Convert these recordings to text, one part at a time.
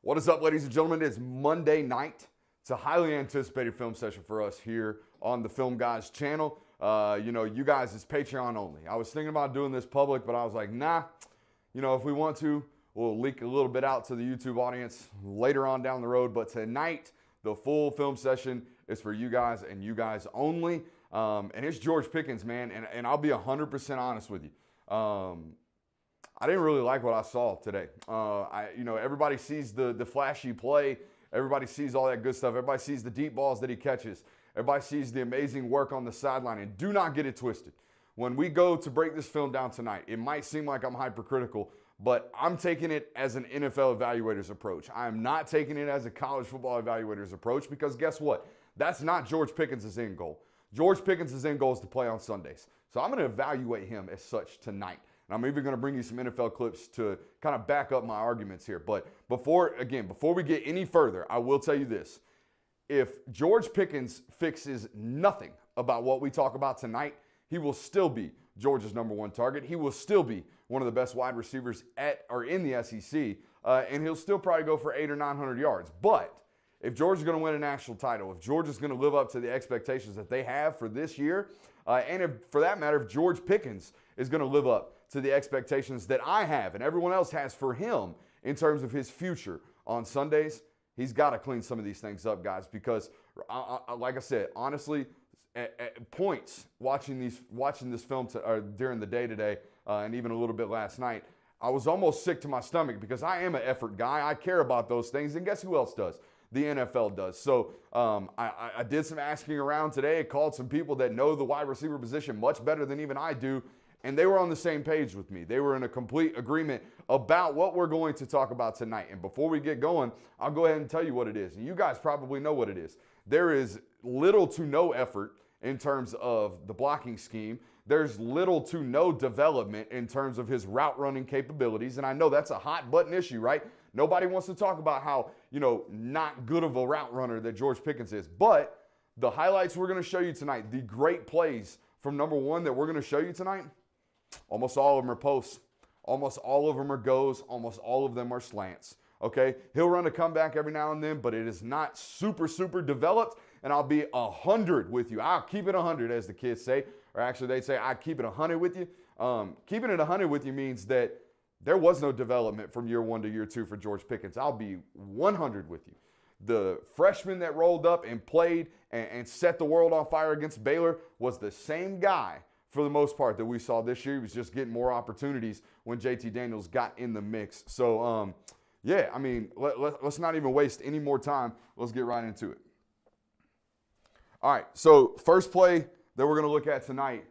What is up, ladies and gentlemen? It's Monday night. It's a highly anticipated film session for us here on the Film Guys channel. You guys, it's Patreon only. I was thinking about doing this public, but I was like, nah. If we want to, we'll leak a little bit out to the YouTube audience later on down the road. But tonight, the full film session is for you guys and you guys only. And it's George Pickens, man. And I'll be 100% honest with you. I didn't really like what I saw today. Everybody sees the flashy play. Everybody sees all that good stuff. Everybody sees the deep balls that he catches. Everybody sees the amazing work on the sideline. And do not get it twisted. When we go to break this film down tonight, it might seem like I'm hypercritical, but I'm taking it as an NFL evaluator's approach. I am not taking it as a college football evaluator's approach because guess what? That's not George Pickens' end goal. George Pickens' end goal is to play on Sundays. So I'm going to evaluate him as such tonight. And I'm even going to bring you some NFL clips to kind of back up my arguments here. But before we get any further, I will tell you this. If George Pickens fixes nothing about what we talk about tonight, he will still be Georgia's #1 target. He will still be one of the best wide receivers in the SEC. And he'll still probably go for 800 or 900 yards. But if Georgia's going to win a national title, if Georgia's going to live up to the expectations that they have for this year, and if, for that matter, if George Pickens is going to live up to the expectations that I have and everyone else has for him in terms of his future on Sundays, he's got to clean some of these things up, guys, because, like I said, honestly, at points watching this film during the day today and even a little bit last night, I was almost sick to my stomach because I am an effort guy. I care about those things, and guess who else does? The NFL does. So I did some asking around today, called some people that know the wide receiver position much better than even I do, and they were on the same page with me. They were in a complete agreement about what we're going to talk about tonight. And before we get going, I'll go ahead and tell you what it is. And you guys probably know what it is. There is little to no effort in terms of the blocking scheme. There's little to no development in terms of his route running capabilities. And I know that's a hot button issue, right? Nobody wants to talk about how, not good of a route runner that George Pickens is. But the highlights we're going to show you tonight, the great plays from #1 that we're going to show you tonight, almost all of them are posts. Almost all of them are goes. Almost all of them are slants. Okay? He'll run a comeback every now and then, but it is not super, super developed. And I'll be 100 with you. I'll keep it 100, as the kids say. Or actually, they say, I keep it 100 with you. Keeping it 100 with you means that there was no development from year 1 to year 2 for George Pickens. I'll be 100 with you. The freshman that rolled up and played and set the world on fire against Baylor was the same guy for the most part that we saw this year. He was just getting more opportunities when JT Daniels got in the mix. So, let's not even waste any more time. Let's get right into it. All right, so first play that we're going to look at tonight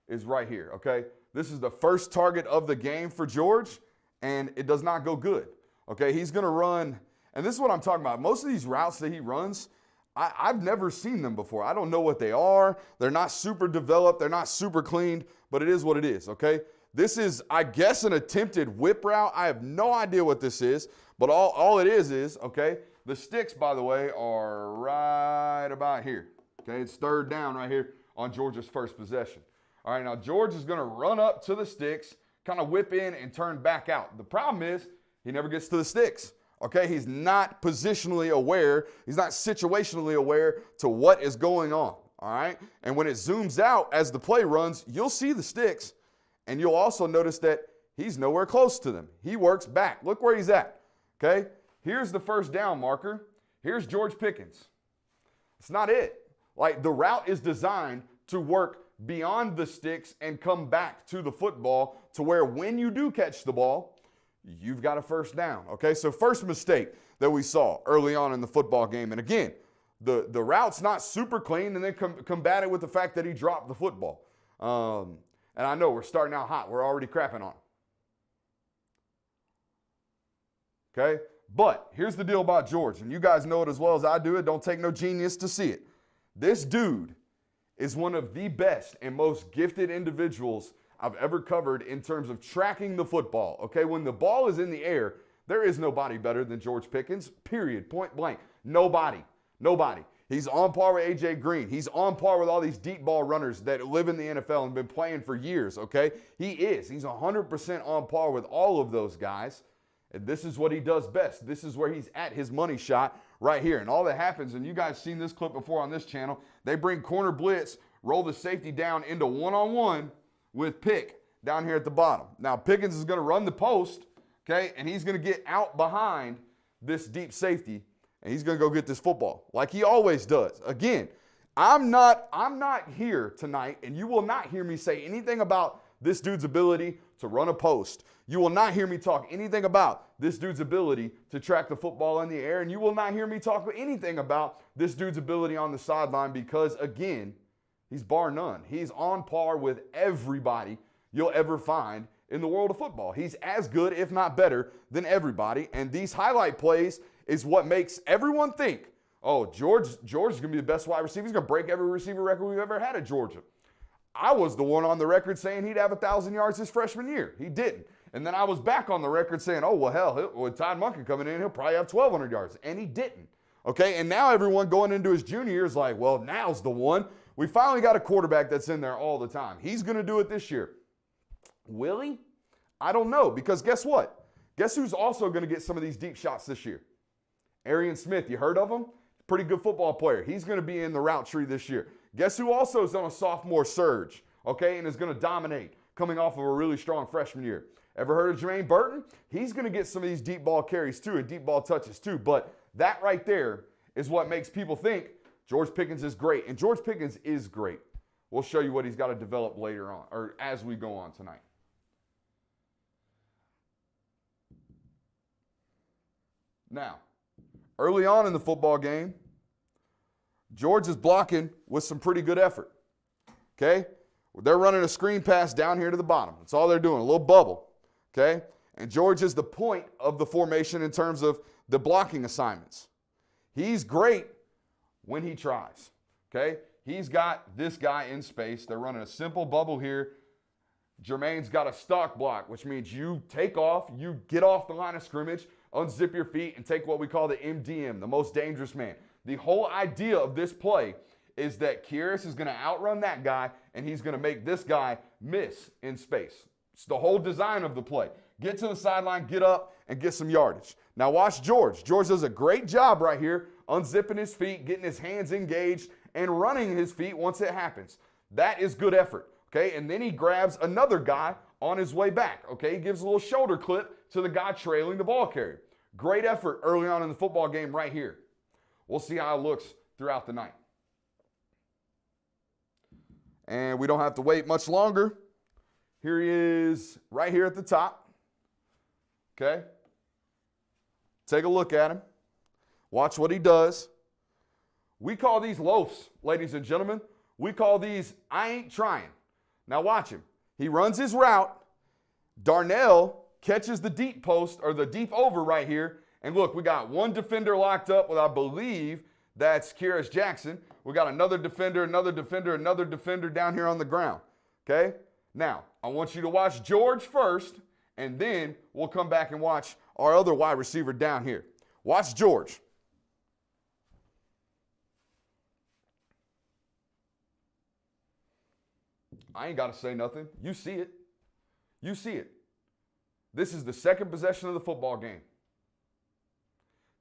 is right here, okay? This is the first target of the game for George, and it does not go good, okay? He's going to run, and this is what I'm talking about. Most of these routes that he runs, I've never seen them before. I don't know what they are. They're not super developed. They're not super cleaned, but it is what it is, okay? This is, I guess, an attempted whip route. I have no idea what this is, but all it is, okay, the sticks, by the way, are right about here, okay? It's third down right here on Georgia's first possession. All right, now George is going to run up to the sticks, kind of whip in and turn back out. The problem is he never gets to the sticks. Okay, he's not positionally aware. He's not situationally aware to what is going on, all right? And when it zooms out as the play runs, you'll see the sticks, and you'll also notice that he's nowhere close to them. He works back. Look where he's at, okay? Here's the first down marker. Here's George Pickens. It's not it. Like, the route is designed to work beyond the sticks and come back to the football to where when you do catch the ball, you've got a first down, okay? So first mistake that we saw early on in the football game. And again, the route's not super clean, and then combat it with the fact that he dropped the football. And I know we're starting out hot. We're already crapping on him. Okay? But here's the deal about George, and you guys know it as well as I do. It don't take no genius to see it. This dude is one of the best and most gifted individuals I've ever covered in terms of tracking the football. Okay, when the ball is in the air, there is nobody better than George Pickens, period, point blank. Nobody. He's on par with A.J. Green. He's on par with all these deep ball runners that live in the NFL and been playing for years, okay? He's 100% on par with all of those guys. And this is what he does best. This is where he's at his money shot right here. And all that happens, and you guys seen this clip before on this channel, they bring corner blitz, roll the safety down into one-on-one with Pick down here at the bottom. Now, Pickens is going to run the post, okay, and he's going to get out behind this deep safety, and he's going to go get this football like he always does. Again, I'm not here tonight, and you will not hear me say anything about this dude's ability to run a post. You will not hear me talk anything about this dude's ability to track the football in the air, and you will not hear me talk anything about this dude's ability on the sideline because, again, he's bar none. He's on par with everybody you'll ever find in the world of football. He's as good, if not better, than everybody, and these highlight plays is what makes everyone think, oh, George's going to be the best wide receiver. He's going to break every receiver record we've ever had at Georgia. I was the one on the record saying he'd have 1,000 yards his freshman year. He didn't. And then I was back on the record saying, oh, well, hell, with Todd Monken coming in, he'll probably have 1,200 yards. And he didn't. Okay, and now everyone going into his junior year is like, well, now's the one. We finally got a quarterback that's in there all the time. He's going to do it this year. Will he? I don't know, because guess what? Guess who's also going to get some of these deep shots this year? Arian Smith, you heard of him? Pretty good football player. He's going to be in the route tree this year. Guess who also is on a sophomore surge, okay, and is going to dominate coming off of a really strong freshman year? Ever heard of Jermaine Burton? He's going to get some of these deep ball carries too and deep ball touches too, but that right there is what makes people think George Pickens is great, and George Pickens is great. We'll show you what he's got to develop later on, or as we go on tonight. Now, early on in the football game, George is blocking with some pretty good effort, okay? They're running a screen pass down here to the bottom. That's all they're doing, a little bubble, okay? And George is the point of the formation in terms of the blocking assignments. He's great when he tries, okay? He's got this guy in space. They're running a simple bubble here. Jermaine's got a stock block, which means you take off, you get off the line of scrimmage, unzip your feet, and take what we call the MDM, the most dangerous man. The whole idea of this play is that Kyrus is going to outrun that guy, and he's going to make this guy miss in space. It's the whole design of the play. Get to the sideline, get up, and get some yardage. Now watch George. George does a great job right here, unzipping his feet, getting his hands engaged, and running his feet once it happens. That is good effort, okay? And then he grabs another guy on his way back, okay? He gives a little shoulder clip to the guy trailing the ball carrier. Great effort early on in the football game right here. We'll see how it looks throughout the night. And we don't have to wait much longer. Here he is right here at the top. Okay? Take a look at him. Watch what he does. We call these loafs, ladies and gentlemen. We call these, I ain't trying. Now watch him. He runs his route. Darnell catches the deep post, or the deep over right here. And look, we got one defender locked up with, I believe, that's Kyrus Jackson. We got another defender down here on the ground. Okay? Now, I want you to watch George first, and then we'll come back and watch our other wide receiver down here. Watch George. I ain't got to say nothing. You see it. You see it. This is the second possession of the football game.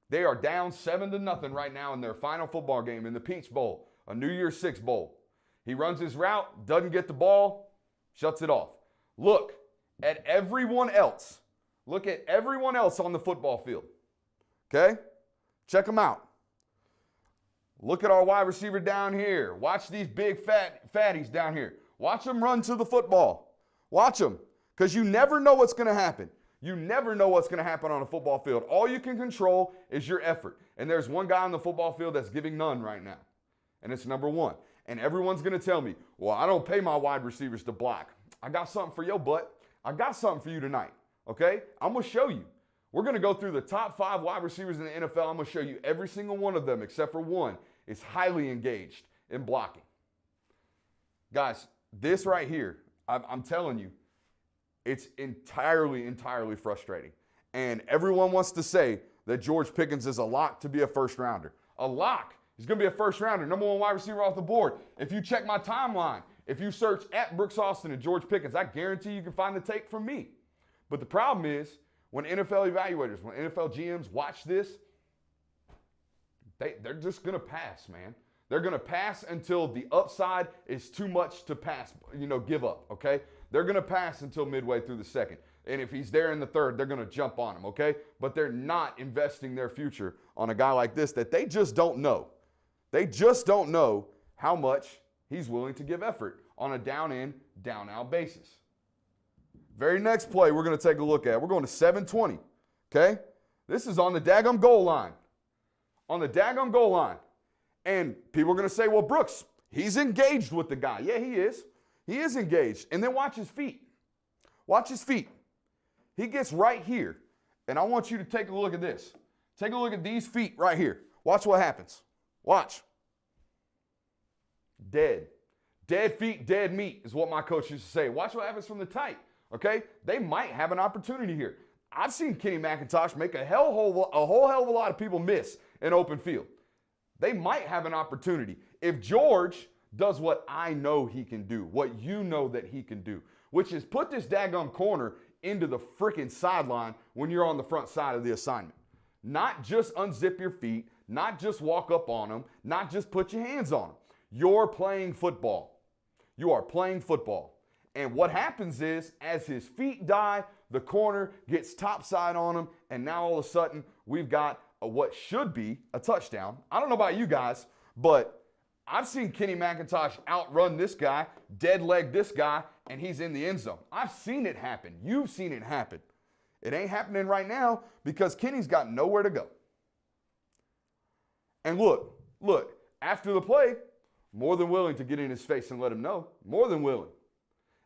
They are down 7-0 right now in their final football game in the Peach Bowl, a New Year's Six Bowl. He runs his route, doesn't get the ball, shuts it off. Look at everyone else. Look at everyone else on the football field. Okay? Check them out. Look at our wide receiver down here. Watch these big fatties down here. Watch them run to the football. Watch them, because you never know what's going to happen. You never know what's going to happen on a football field. All you can control is your effort. And there's one guy on the football field that's giving none right now, and it's number one. And everyone's going to tell me, well, I don't pay my wide receivers to block. I got something for your butt. I got something for you tonight, okay? I'm going to show you. We're going to go through the top 5 wide receivers in the NFL. I'm going to show you every single one of them except for one is highly engaged in blocking. Guys, this right here, I'm telling you, it's entirely frustrating. And everyone wants to say that George Pickens is a lock to be a first rounder. A lock. He's going to be a first rounder, number 1 wide receiver off the board. If you check my timeline, if you search at Brooks Austin and George Pickens, I guarantee you can find the tape from me. But the problem is, When NFL evaluators, when NFL GMs watch this, they're just going to pass, man. They're going to pass until the upside is too much to pass, give up, okay? They're going to pass until midway through the second. And if he's there in the third, they're going to jump on him, okay? But they're not investing their future on a guy like this that they just don't know. They just don't know how much he's willing to give effort on a down-in, down-out basis. Very next play we're going to take a look at. We're going to 7:20, okay? This is on the daggum goal line. On the daggum goal line. And people are going to say, well, Brooks, he's engaged with the guy. Yeah, he is. He is engaged. And then watch his feet. Watch his feet. He gets right here. And I want you to take a look at this. Take a look at these feet right here. Watch what happens. Watch. Dead. Dead feet, dead meat is what my coach used to say. Watch what happens from the tight. Okay? They might have an opportunity here. I've seen Kenny McIntosh make a whole hell of a lot of people miss in open field. They might have an opportunity. If George does what I know he can do, what you know that he can do, which is put this daggum corner into the freaking sideline when you're on the front side of the assignment. Not just unzip your feet, not just walk up on them, not just put your hands on them. You're playing football. You are playing football. And what happens is, as his feet die, the corner gets topside on him, and now all of a sudden, we've got what should be a touchdown. I don't know about you guys, but I've seen Kenny McIntosh outrun this guy, dead leg this guy, and he's in the end zone. I've seen it happen. You've seen it happen. It ain't happening right now because Kenny's got nowhere to go. And look, after the play, more than willing to get in his face and let him know. More than willing.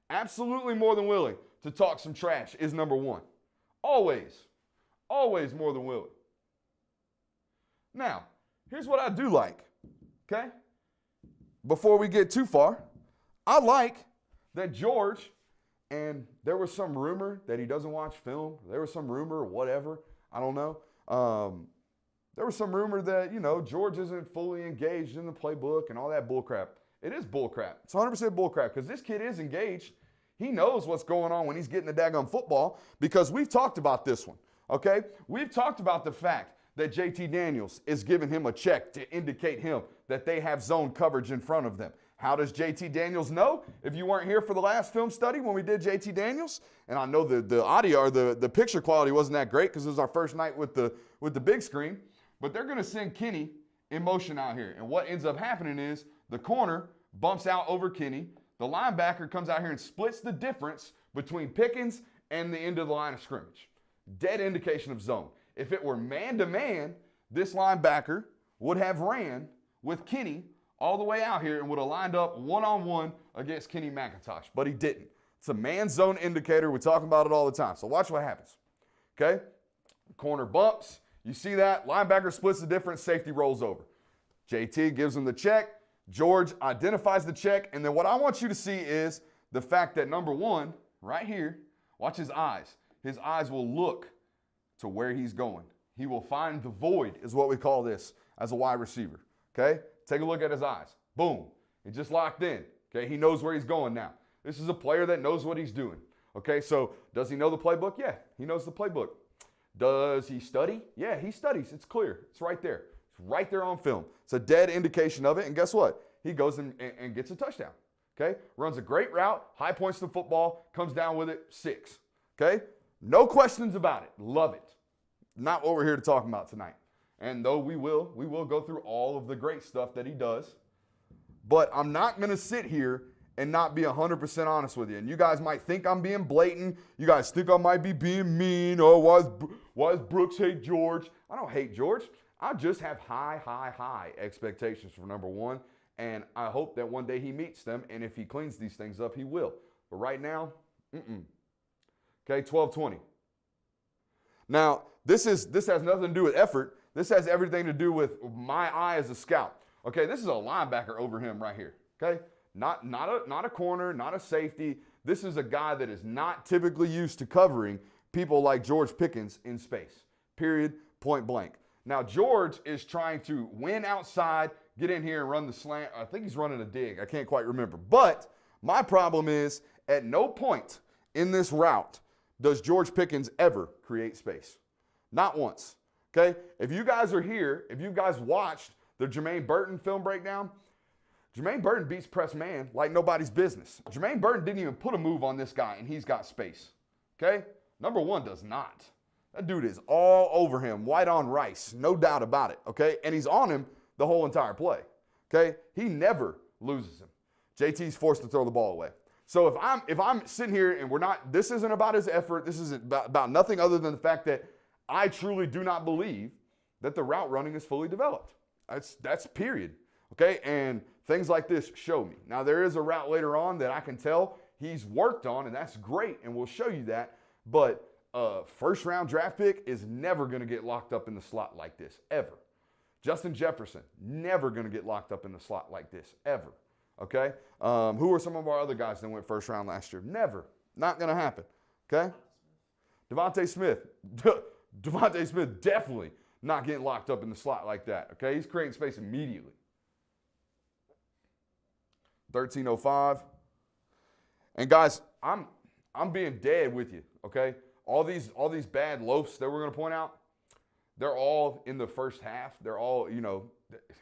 Absolutely more than willing to talk some trash is number one. Always more than willing. Now, here's what I do like, okay? Before we get too far, I like that George, and there was some rumor that he doesn't watch film. There was some rumor or whatever. I don't know. There was some rumor that, George isn't fully engaged in the playbook and all that bullcrap. It is bullcrap. It's 100% bullcrap because this kid is engaged. He knows what's going on when he's getting the daggone football because we've talked about this one, okay? We've talked about the fact that JT Daniels is giving him a check to indicate him that they have zone coverage in front of them. How does JT Daniels know? If you weren't here for the last film study when we did JT Daniels, and I know the audio or the picture quality wasn't that great because it was our first night with the big screen, but they're going to send Kenny in motion out here. And what ends up happening is the corner bumps out over Kenny. The linebacker comes out here and splits the difference between Pickens and the end of the line of scrimmage. Dead indication of zone. If it were man-to-man, this linebacker would have ran with Kenny all the way out here and would have lined up one-on-one against Kenny McIntosh, but he didn't. It's a man zone indicator. We talk about it all the time. So watch what happens, okay? Corner bumps. You see that? Linebacker splits the difference. Safety rolls over. JT gives him the check. George identifies the check. And then what I want you to see is the fact that, number one, right here, watch his eyes. His eyes will look to where he's going. He will find the void, is what we call this as a wide receiver, okay? Take a look at his eyes. Boom. He just locked in, okay? He knows where he's going now. This is a player that knows what he's doing, okay? So does he know the playbook? Yeah, he knows the playbook. Does he study? Yeah, he studies. It's clear. It's right there. It's right there on film. It's a dead indication of it, and guess what? He goes and gets a touchdown, okay? Runs a great route, high points the football, comes down with it, 6, okay? No questions about it. Love it. Not what we're here to talk about tonight. And though we will go through all of the great stuff that he does. But I'm not going to sit here and not be 100% honest with you. And you guys might think I'm being blatant. You guys think I might be being mean. Oh, why does Brooks hate George? I don't hate George. I just have high expectations for number one. And I hope that one day he meets them. And if he cleans these things up, he will. But right now, Okay, 12-20. Now, this has nothing to do with effort. This has everything to do with my eye as a scout. Okay, this is a linebacker over him right here. Okay, not a corner, not a safety. This is a guy that is not typically used to covering people like George Pickens in space. Period, point blank. Now, George is trying to win outside, get in here and run the slant. I think he's running a dig. I can't quite remember. But my problem is, at no point in this route does George Pickens ever create space. Not once. Okay? If you guys are here, if you guys watched the Jermaine Burton film breakdown, Jermaine Burton beats press man like nobody's business. Jermaine Burton didn't even put a move on this guy, and he's got space. Okay? Number one does not. That dude is all over him, white on rice, no doubt about it. Okay? And he's on him the whole entire play. Okay? He never loses him. JT's forced to throw the ball away. So if I'm sitting here and this isn't about his effort, this isn't about nothing other than the fact that I truly do not believe that the route running is fully developed. That's period. Okay? And things like this show me. Now, there is a route later on that I can tell he's worked on, and that's great, and we'll show you that. But first-round draft pick is never going to get locked up in the slot like this, ever. Justin Jefferson, never going to get locked up in the slot like this, ever. Okay? Who are some of our other guys that went first round last year? Never. Not going to happen. Okay? Devontae Smith. Devontae Smith definitely not getting locked up in the slot like that. Okay? He's creating space immediately. 1305. And guys, I'm being dead with you, okay? All these bad loafs that we're going to point out, they're all in the first half. They're all,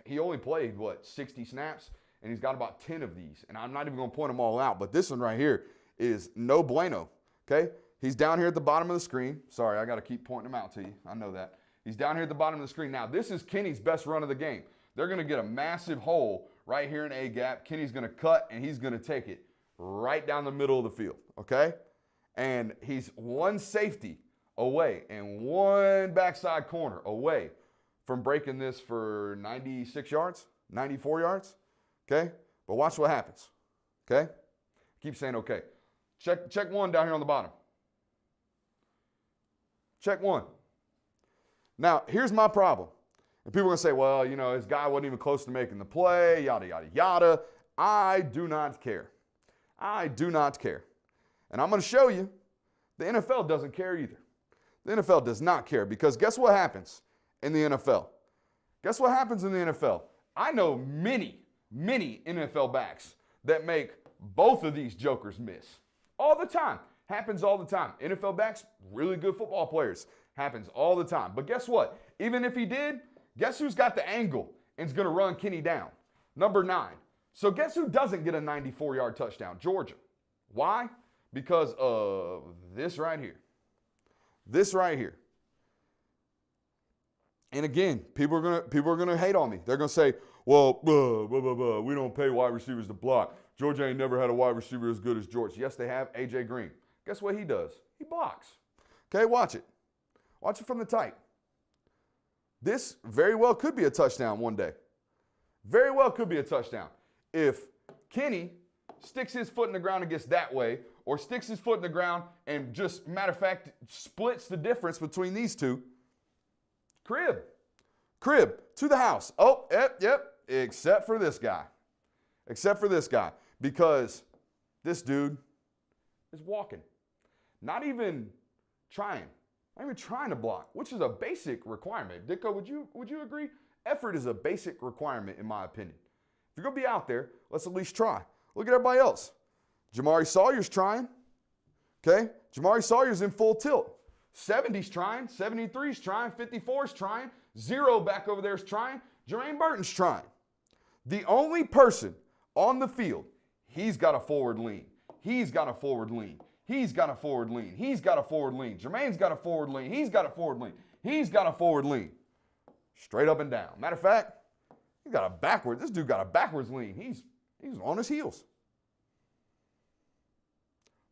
he only played, 60 snaps, and he's got about 10 of these. And I'm not even going to point them all out, but this one right here is no bueno, okay? He's down here at the bottom of the screen. Sorry, I got to keep pointing them out to you. I know that. He's down here at the bottom of the screen. Now, this is Kenny's best run of the game. They're going to get a massive hole right here in A-gap. Kenny's going to cut, and he's going to take it right down the middle of the field, okay? And he's one safety away and one backside corner away from breaking this for 96 yards, 94 yards, okay? But watch what happens, okay? Keep saying okay. Check one down here on the bottom. Check one. Now, here's my problem. And people are going to say, well, his guy wasn't even close to making the play, yada, yada, yada. I do not care. I do not care. And I'm going to show you the NFL doesn't care either. The NFL does not care because guess what happens in the NFL? Guess what happens in the NFL? I know many, many NFL backs that make both of these jokers miss. All the time. Happens all the time. NFL backs, really good football players. Happens all the time. But guess what? Even if he did, guess who's got the angle and is going to run Kenny down? Number 9. So guess who doesn't get a 94-yard touchdown? Georgia. Why? Because of this right here. This right here. And again, people are gonna hate on me. They're gonna say, well, we don't pay wide receivers to block. Georgia ain't never had a wide receiver as good as George. Yes, they have AJ Green. Guess what he does? He blocks. Okay, watch it. Watch it from the tight. This very well could be a touchdown one day. Very well could be a touchdown. If Kenny sticks his foot in the ground and gets that way, or sticks his foot in the ground and just, matter of fact, splits the difference between these two, crib to the house. Oh, yep, except for this guy. Except for this guy. Because this dude is walking. Not even trying to block, which is a basic requirement. Dicko, would you agree? Effort is a basic requirement in my opinion. If you're going to be out there, let's at least try. Look at everybody else. Jamari Sawyer's trying. Okay? Jamari Sawyer's in full tilt. 70's trying. 73's trying. 54's trying. 0 back over there is trying. Jermaine Burton's trying. The only person on the field, he's got a forward lean. He's got a forward lean. He's got a forward lean. He's got a forward lean. Jermaine's got a forward lean. He's got a forward lean. He's got a forward lean. Straight up and down. Matter of fact, this dude got a backwards lean. He's on his heels.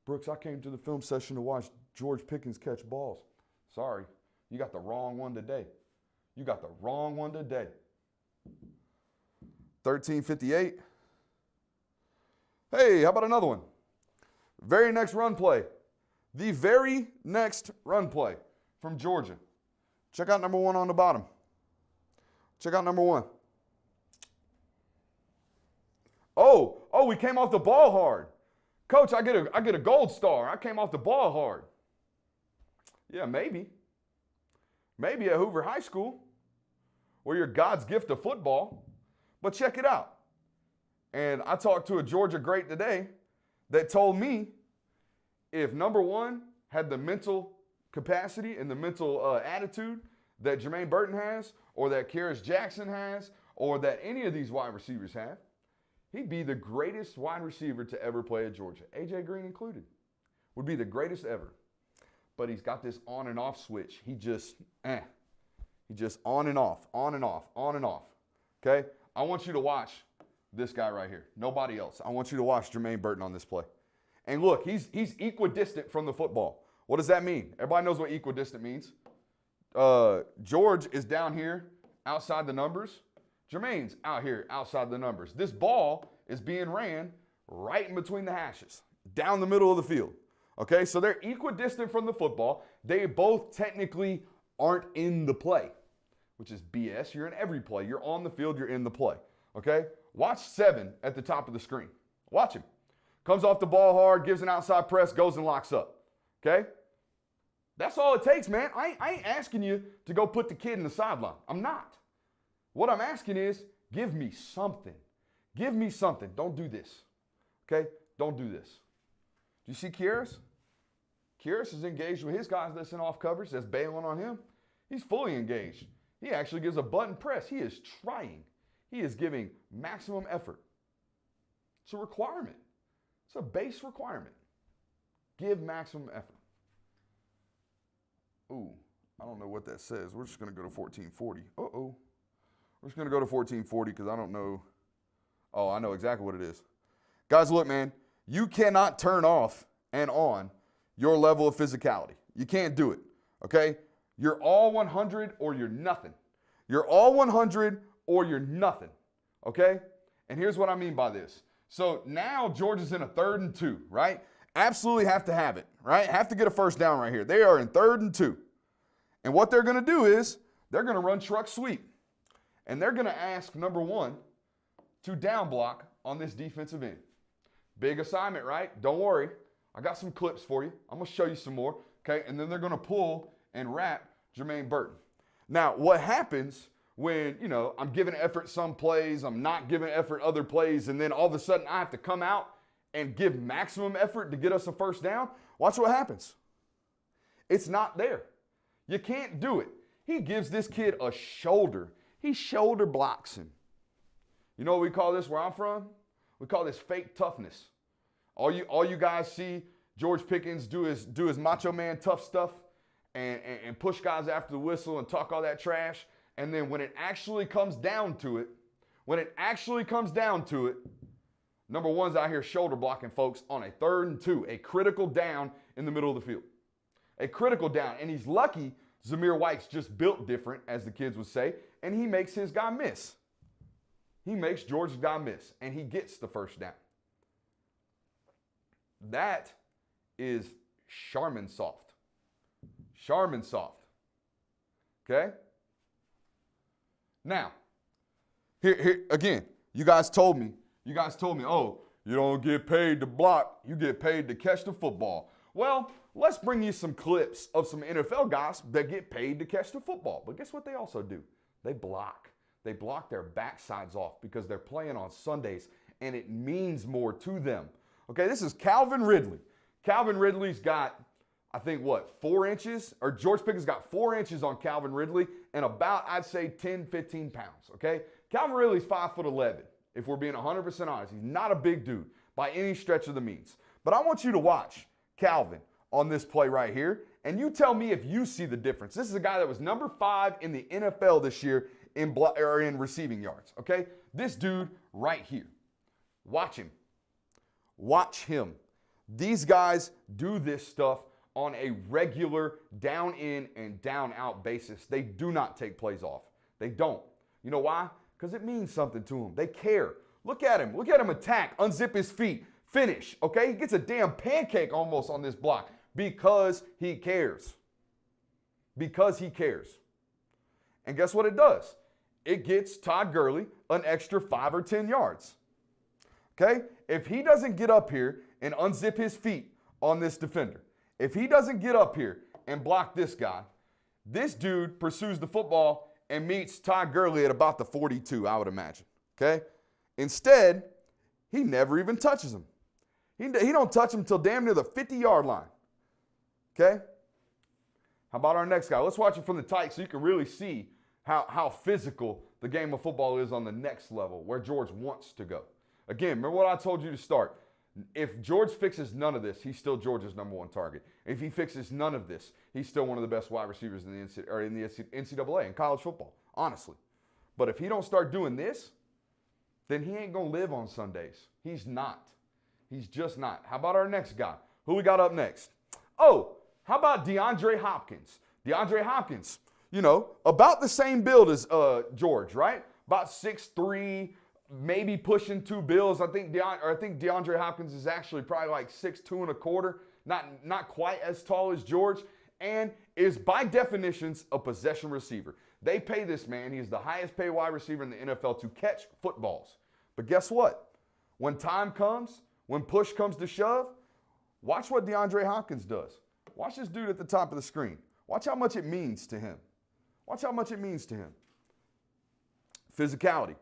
Brooks, I came to the film session to watch George Pickens catch balls. Sorry, you got the wrong one today. 1358. Hey, how about another one? Very next run play. The very next run play from Georgia. Check out number 1 on the bottom. Check out number 1. Oh, we came off the ball hard. Coach, I get a gold star. I came off the ball hard. Yeah, maybe. Maybe at Hoover High School, where you're God's gift to football. But check it out. And I talked to a Georgia great today that told me if number 1 had the mental capacity and the mental attitude that Jermaine Burton has, or that Kearis Jackson has, or that any of these wide receivers have, he'd be the greatest wide receiver to ever play at Georgia, A.J. Green included. Would be the greatest ever. But he's got this on and off switch. He just on and off, on and off, on and off. Okay? I want you to watch this guy right here. Nobody else. I want you to watch Jermaine Burton on this play. And look, he's equidistant from the football. What does that mean? Everybody knows what equidistant means. George is down here outside the numbers. Jermaine's out here outside the numbers. This ball is being ran right in between the hashes, down the middle of the field. Okay, so they're equidistant from the football. They both technically aren't in the play, which is BS. You're in every play. You're on the field. You're in the play. Okay, watch 7 at the top of the screen. Watch him. Comes off the ball hard, gives an outside press, goes and locks up. Okay? That's all it takes, man. I ain't asking you to go put the kid in the sideline. I'm not. What I'm asking is, give me something. Give me something. Don't do this. Okay? Don't do this. Do you see Kearis? Kearis is engaged with his guys that's in off coverage, that's bailing on him. He's fully engaged. He actually gives a button press. He is trying. He is giving maximum effort. It's a requirement. It's a base requirement. Give maximum effort. Ooh, I don't know what that says. We're just going to go to 1440. Uh-oh. We're just going to go to 1440 because I don't know. Oh, I know exactly what it is. Guys, look, man. You cannot turn off and on your level of physicality. You can't do it, okay? You're all 100 or you're nothing. You're all 100 or you're nothing, okay? And here's what I mean by this. So now George is in a 3rd and 2, right? Absolutely have to have it, right? Have to get a first down right here. They are in 3rd and 2. And what they're going to do is they're going to run truck sweep. And they're going to ask number 1 to down block on this defensive end. Big assignment, right? Don't worry. I got some clips for you. I'm going to show you some more, okay? And then they're going to pull and wrap Jermaine Burton. Now, what happens when, I'm giving effort some plays, I'm not giving effort other plays, and then all of a sudden I have to come out and give maximum effort to get us a first down? Watch what happens. It's not there. You can't do it. He gives this kid a shoulder. He shoulder blocks him. You know what we call this where I'm from? We call this fake toughness. All you guys see George Pickens do his macho man tough stuff and push guys after the whistle and talk all that trash. And then when it actually comes down to it, number 1's out here shoulder blocking folks on a 3rd and 2, a critical down in the middle of the field. A critical down. And he's lucky Zamir White's just built different, as the kids would say, and he makes his guy miss. He makes George's guy miss, and he gets the first down. That is Charmin soft. Charmin soft. Okay? Now, here again, you guys told me, oh, you don't get paid to block, you get paid to catch the football. Well, let's bring you some clips of some NFL guys that get paid to catch the football. But guess what they also do? They block. They block their backsides off because they're playing on Sundays, and it means more to them. Okay, this is Calvin Ridley. Calvin Ridley's got, I think, 4 inches? Or George Pickens got 4 inches on Calvin Ridley and about, I'd say, 10, 15 pounds, okay? Calvin Ridley's 5'11", if we're being 100% honest. He's not a big dude by any stretch of the means. But I want you to watch Calvin on this play right here, and you tell me if you see the difference. This is a guy that was number 5 in the NFL this year in receiving yards, okay? This dude right here. Watch him. Watch him. These guys do this stuff on a regular down in and down out basis. They do not take plays off. They don't. You know why? Because it means something to them. They care. Look at him. Look at him attack, unzip his feet, finish, okay? He gets a damn pancake almost on this block because he cares. Because he cares. And guess what it does? It gets Todd Gurley an extra 5 or 10 yards. Okay? If he doesn't get up here and unzip his feet on this defender, if he doesn't get up here and block this guy, this dude pursues the football and meets Todd Gurley at about the 42, I would imagine. Okay? Instead, he never even touches him. He don't touch him till damn near the 50-yard line. Okay? How about our next guy? Let's watch it from the tight so you can really see how physical the game of football is on the next level, where George wants to go. Again, remember what I told you to start. If George fixes none of this, he's still Georgia's #1 target. If he fixes none of this, he's still one of the best wide receivers in the NCAA, in college football, honestly. But if he don't start doing this, then he ain't going to live on Sundays. He's not. He's just not. How about our next guy? Who we got up next? Oh, how about Deandre Hopkins? DeAndre Hopkins, about the same build as George, right? About 6'3", maybe pushing 2 bills. I think DeAndre Hopkins is actually probably like 6'2 1/4, not quite as tall as George, and is by definitions a possession receiver. They pay this man. He is the highest paid wide receiver in the NFL to catch footballs. But guess what? When time comes, when push comes to shove, watch what DeAndre Hopkins does. Watch this dude at the top of the screen. Watch how much it means to him. Watch how much it means to him. Physicality.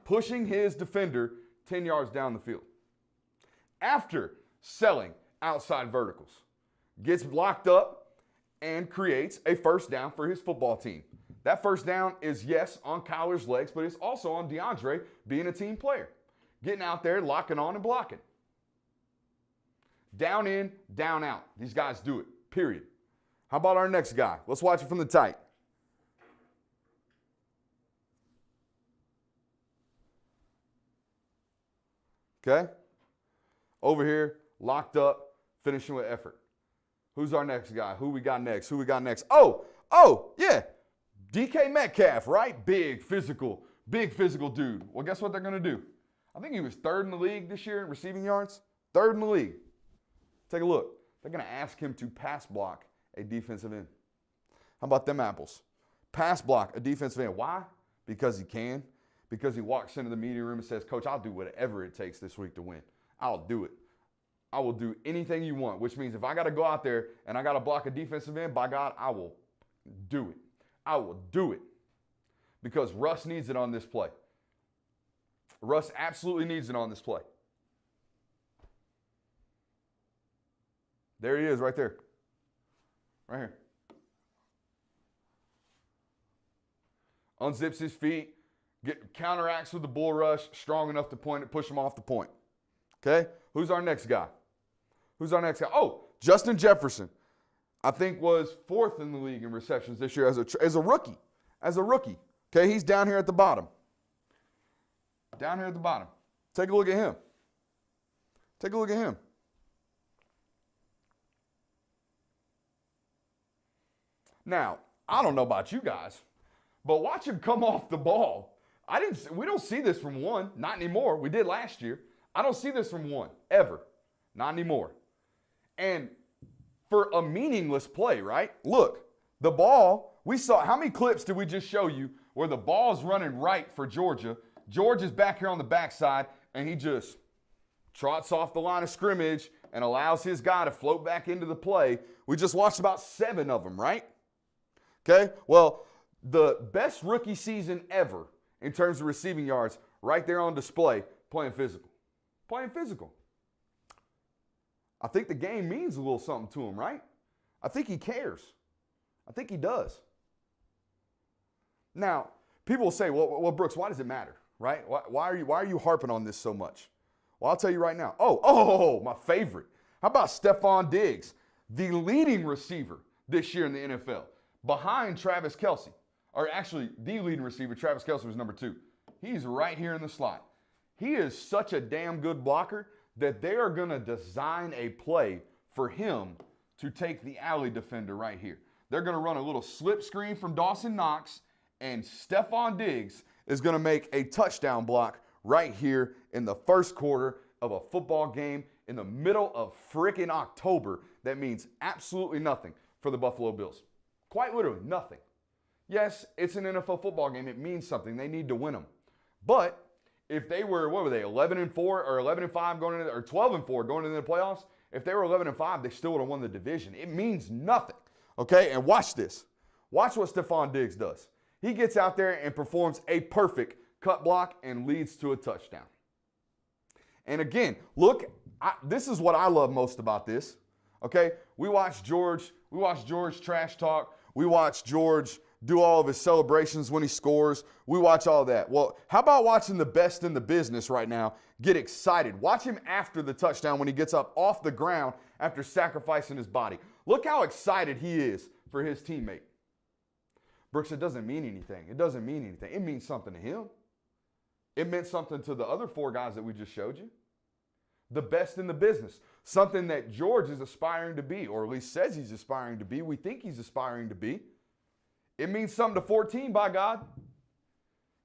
Pushing his defender 10 yards down the field. After selling outside verticals. Gets locked up and creates a first down for his football team. That first down is, yes, on Kyler's legs, but it's also on DeAndre being a team player. Getting out there, locking on and blocking. Down in, down out. These guys do it, period. How about our next guy? Let's watch it from the tight. Okay? Over here, locked up, finishing with effort. Who's our next guy? Who we got next? Oh, yeah. DK Metcalf, right? Big physical dude. Well, guess what they're going to do? I think he was 3rd in the league this year in receiving yards. 3rd in the league. Take a look. They're going to ask him to pass block a defensive end. How about them apples? Pass block a defensive end. Why? Because he can. Because he walks into the media room and says, Coach, I'll do whatever it takes this week to win. I'll do it. I will do anything you want, which means if I got to go out there and I got to block a defensive end, by God, I will do it. I will do it. Because Russ needs it on this play. Russ absolutely needs it on this play. There he is right there. Right here. Unzips his feet, counteracts with the bull rush, strong enough to push him off the point. Okay? Who's our next guy? Oh, Justin Jefferson. I think was 4th in the league in receptions this year as a rookie. Okay, he's down here at the bottom. Take a look at him. Now, I don't know about you guys, but watch him come off the ball. We don't see this from one, not anymore. We did last year. I don't see this from one, ever. Not anymore. And for a meaningless play, right? Look, the ball, we saw, how many clips did we just show you where the ball's running right for Georgia? George is back here on the backside, and he just trots off the line of scrimmage and allows his guy to float back into the play. We just watched about 7 of them, right? Okay, well, the best rookie season ever in terms of receiving yards, right there on display, playing physical. I think the game means a little something to him, right? I think he cares. I think he does. Now, people will say, well, Brooks, why does it matter, right? Why are you harping on this so much? Well, I'll tell you right now. Oh, my favorite. How about Stephon Diggs, the leading receiver this year in the NFL, behind Travis Kelce. Or actually, the leading receiver, Travis Kelce, was number 2. He's right here in the slot. He is such a damn good blocker that they are going to design a play for him to take the alley defender right here. They're going to run a little slip screen from Dawson Knox, and Stephon Diggs is going to make a touchdown block right here in the first quarter of a football game in the middle of frickin' October. That means absolutely nothing for the Buffalo Bills. Quite literally nothing. Yes, it's an NFL football game. It means something. They need to win them. But if they were, 11-4 or 11-5 going into, or 12-4 going into the playoffs, if they were 11-5, they still would have won the division. It means nothing. Okay, and watch this. Watch what Stephon Diggs does. He gets out there and performs a perfect cut block and leads to a touchdown. And again, look, this is what I love most about this. Okay, We watch George trash talk. We watch George do all of his celebrations when he scores. We watch all that. Well, how about watching the best in the business right now get excited? Watch him after the touchdown when he gets up off the ground after sacrificing his body. Look how excited he is for his teammate. Brooks, it doesn't mean anything. It doesn't mean anything. It means something to him. It meant something to the other 4 guys that we just showed you. The best in the business. Something that George is aspiring to be, or at least says he's aspiring to be. We think he's aspiring to be. It means something to 14, by God.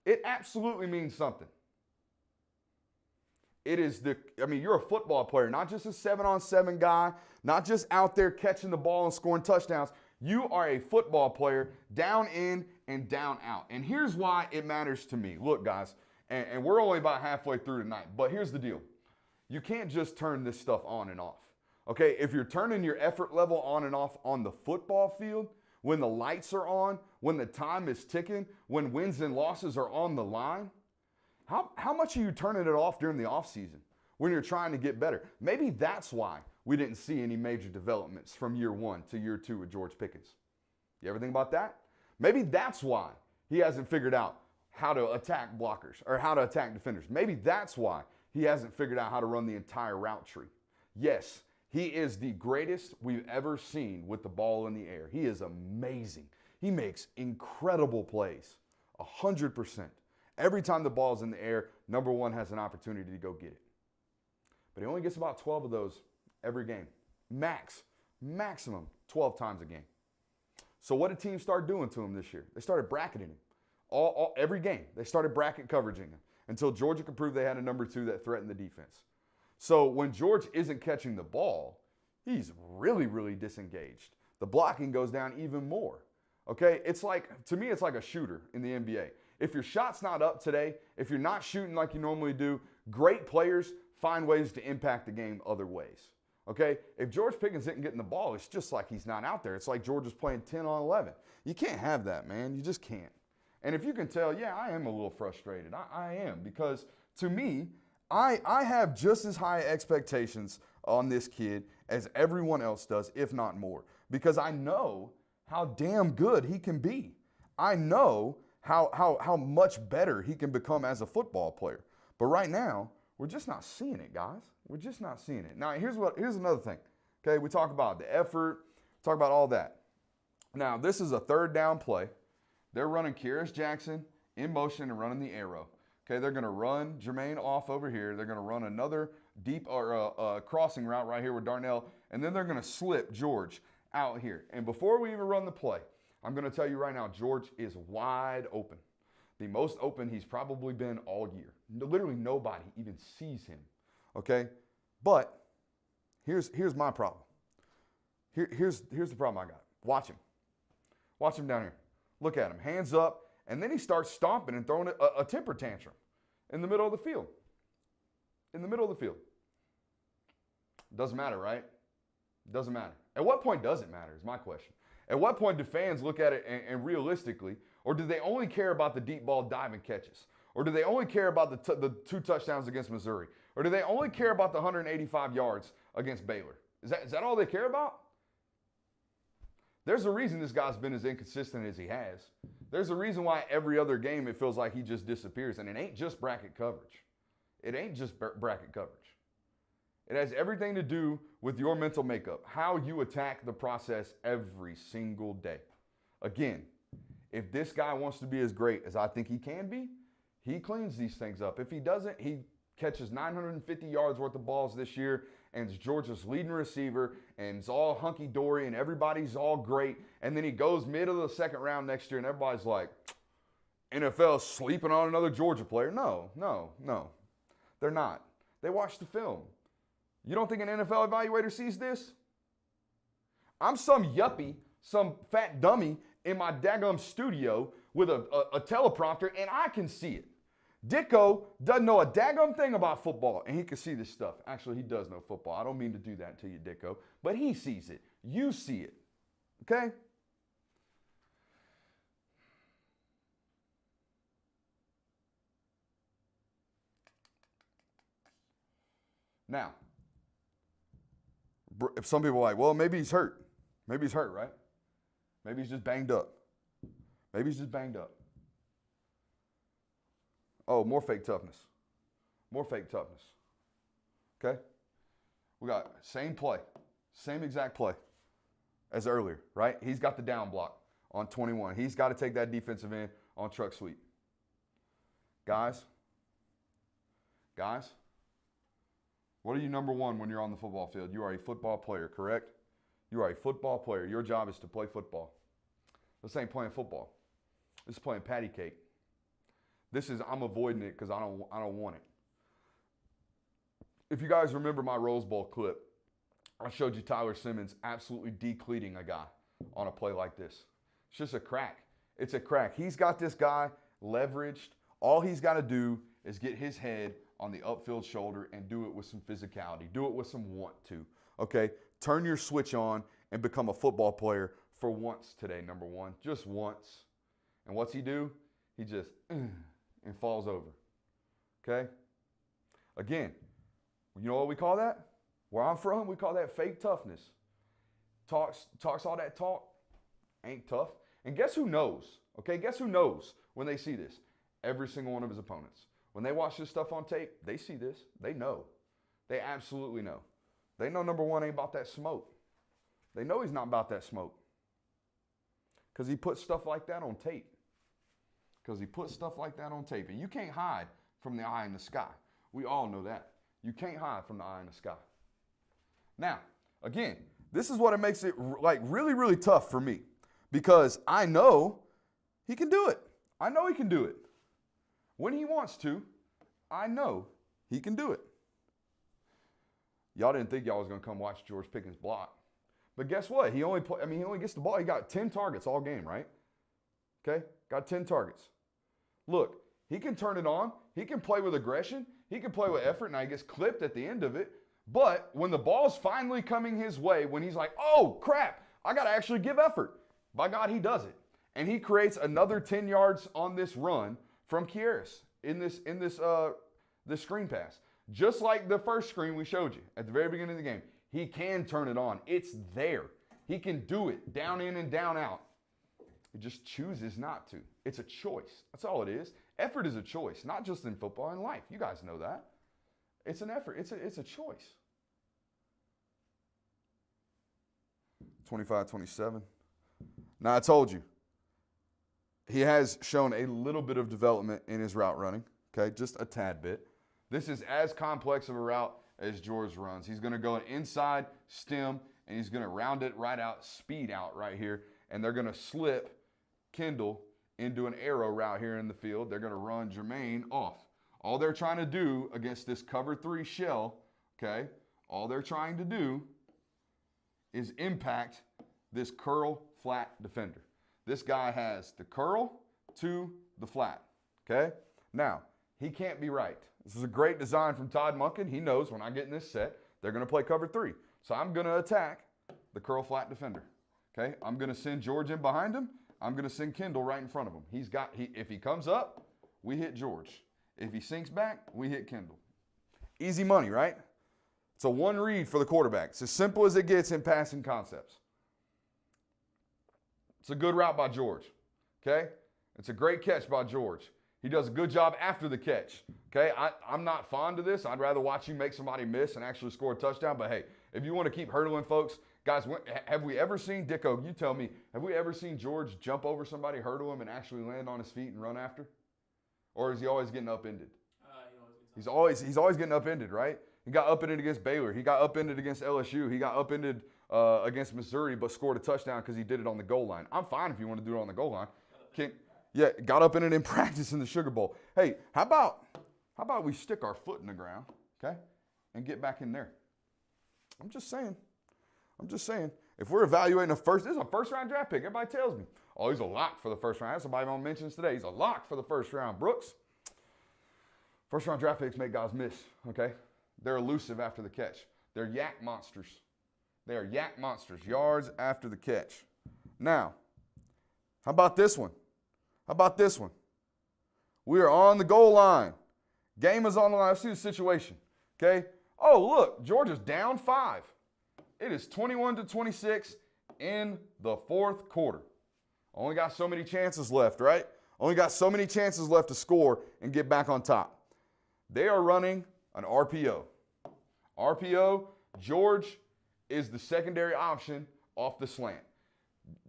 It absolutely means something. It is you're a football player, not just a 7-on-7 guy, not just out there catching the ball and scoring touchdowns. You are a football player, down in and down out. And here's why it matters to me. Look, guys, and we're only about halfway through tonight, but here's the deal. You can't just turn this stuff on and off. Okay, if you're turning your effort level on and off on the football field, when the lights are on, when the time is ticking, when wins and losses are on the line, how much are you turning it off during the offseason when you're trying to get better? Maybe that's why we didn't see any major developments from year 1 to year 2 with George Pickens. You ever think about that? Maybe that's why he hasn't figured out how to attack blockers or how to attack defenders. Maybe that's why he hasn't figured out how to run the entire route tree. Yes, he is the greatest we've ever seen with the ball in the air. He is amazing. He makes incredible plays, 100%. Every time the ball's in the air, number 1 has an opportunity to go get it. But he only gets about 12 of those every game. Maximum 12 times a game. So what did teams start doing to him this year? They started bracketing him. Every game, they started bracket coveraging him until Georgia could prove they had a number 2 that threatened the defense. So when George isn't catching the ball, he's really, really disengaged. The blocking goes down even more. Okay, to me, it's like a shooter in the NBA. If your shot's not up today, if you're not shooting like you normally do, great players find ways to impact the game other ways. Okay, if George Pickens isn't getting the ball, it's just like he's not out there. It's like George is playing 10 on 11. You can't have that, man. You just can't. And if you can tell, yeah, I am a little frustrated. I am, because to me, I have just as high expectations on this kid as everyone else does, if not more, because I know how damn good he can be. I know how much better he can become as a football player. But right now, we're just not seeing it, guys. We're just not seeing it. Now, here's another thing. Okay, we talk about the effort, talk about all that. Now, this is a 3rd down play. They're running Kyrus Jackson in motion and running the arrow. Okay, they're going to run Jermaine off over here. They're going to run another deep or crossing route right here with Darnell, and then they're going to slip George out here. And before we even run the play, I'm going to tell you right now, George is wide open. The most open he's probably been all year. Literally nobody even sees him. Okay? But here's my problem. Here's the problem I got. Watch him. Watch him down here. Look at him. Hands up. And then he starts stomping and throwing a temper tantrum in the middle of the field. In the middle of the field. Doesn't matter, right? Doesn't matter. At what point does it matter is my question. At what point do fans look at it and realistically, or do they only care about the deep ball diving catches? Or do they only care about the 2 touchdowns against Missouri? Or do they only care about the 185 yards against Baylor? Is that all they care about? There's a reason this guy's been as inconsistent as he has. There's a reason why every other game it feels like he just disappears. And it ain't just bracket coverage. It ain't just bracket coverage. It has everything to do with your mental makeup, how you attack the process every single day. Again, if this guy wants to be as great as I think he can be, he cleans these things up. If he doesn't, he catches 950 yards worth of balls this year and is Georgia's leading receiver and it's all hunky-dory and everybody's all great. And then he goes mid of the 2nd round next year and everybody's like, NFL's sleeping on another Georgia player. No. They're not. They watch the film. You don't think an NFL evaluator sees this? I'm some yuppie, some fat dummy in my daggum studio with a teleprompter, and I can see it. Ditko doesn't know a daggum thing about football, and he can see this stuff. Actually, he does know football. I don't mean to do that to you, Ditko, but he sees it. You see it, okay? Now, if some people are like, well, maybe he's hurt. Maybe he's hurt, right? Maybe he's just banged up. Maybe he's just banged up. Oh, more fake toughness. More fake toughness. Okay? We got same play. Same exact play as earlier, right? He's got the down block on 21. He's got to take that defensive end on truck sweep. Guys, what are you number one when you're on the football field? You are a football player, correct? You are a football player. Your job is to play football. This ain't playing football. This is playing patty cake. This is, I'm avoiding it because I don't want it. If you guys remember my Rose Bowl clip, I showed you Tyler Simmons absolutely decleating a guy on a play like this. It's just a crack. It's a crack. He's got this guy leveraged. All he's got to do is get his head on the upfield shoulder and do it with some physicality. Do it with some want to. Okay? Turn your switch on and become a football player for once today, number one. Just once. And what's he do? He just and falls over. Okay? Again, you know what we call that? Where I'm from, we call that fake toughness. Talks all that talk, ain't tough. And guess who knows? Okay, guess who knows when they see this? Every single one of his opponents. When they watch this stuff on tape, they see this. They know. They absolutely know. They know number one ain't about that smoke. They know he's not about that smoke. Because he puts stuff like that on tape. And you can't hide from the eye in the sky. We all know that. You can't hide from the eye in the sky. Now, again, this is what it makes it like really, really tough for me. Because I know he can do it. I know he can do it. When he wants to, I know he can do it. Y'all didn't think y'all was going to come watch George Pickens block. But guess what? He only gets the ball. He got 10 targets all game, right? Okay? Got 10 targets. Look, he can turn it on. He can play with aggression. He can play with effort. Now he gets clipped at the end of it. But when the ball's finally coming his way, when he's like, oh, crap, I got to actually give effort. By God, he does it. And he creates another 10 yards on this run from Kieris in this screen pass. Just like the first screen we showed you at the very beginning of the game. He can turn it on. It's there. He can do it down in and down out. He just chooses not to. It's a choice. That's all it is. Effort is a choice, not just in football, in life. You guys know that. It's an effort. It's a choice. 25-27. Now, I told you, he has shown a little bit of development in his route running, okay, just a tad bit. This is as complex of a route as George runs. He's going to go inside, stem, and he's going to round it right out, speed out right here, and they're going to slip Kendall into an arrow route here in the field. They're going to run Jermaine off. All they're trying to do against this cover 3 shell, okay, all they're trying to do is impact this curl flat defender. This guy has the curl to the flat, okay? Now, he can't be right. This is a great design from Todd Monken. He knows when I get in this set, they're going to play cover 3. So I'm going to attack the curl flat defender, okay? I'm going to send George in behind him. I'm going to send Kendall right in front of him. If he comes up, we hit George. If he sinks back, we hit Kendall. Easy money, right? It's a one read for the quarterback. It's as simple as it gets in passing concepts. It's a good route by George, okay? It's a great catch by George. He does a good job after the catch, okay? I'm not fond of this. I'd rather watch you make somebody miss and actually score a touchdown. But, hey, if you want to keep hurdling folks, guys, have we ever seen, Dicko, you tell me, have we ever seen George jump over somebody, hurdle him, and actually land on his feet and run after? Or is he always getting upended? He's always getting upended, right? He got upended against Baylor. He got upended against LSU. He got upended against Missouri, but scored a touchdown because he did it on the goal line. I'm fine if you want to do it on the goal line. Got upended in practice in the Sugar Bowl. Hey, how about we stick our foot in the ground, okay, and get back in there? I'm just saying. If we're evaluating this is a first-round draft pick. Everybody tells me, oh, he's a lock for the first round. Somebody on mentions today, he's a lock for the first round. Brooks, first-round draft picks make guys miss, okay? They're elusive after the catch. They're yak monsters. They are yak monsters, yards after the catch. Now, how about this one? We are on the goal line. Game is on the line. Let's see the situation, okay? Oh, look, Georgia's down 5. It is 21-26 in the fourth quarter. Only got so many chances left, right? Only got so many chances left to score and get back on top. They are running an RPO. RPO, George is the secondary option off the slant.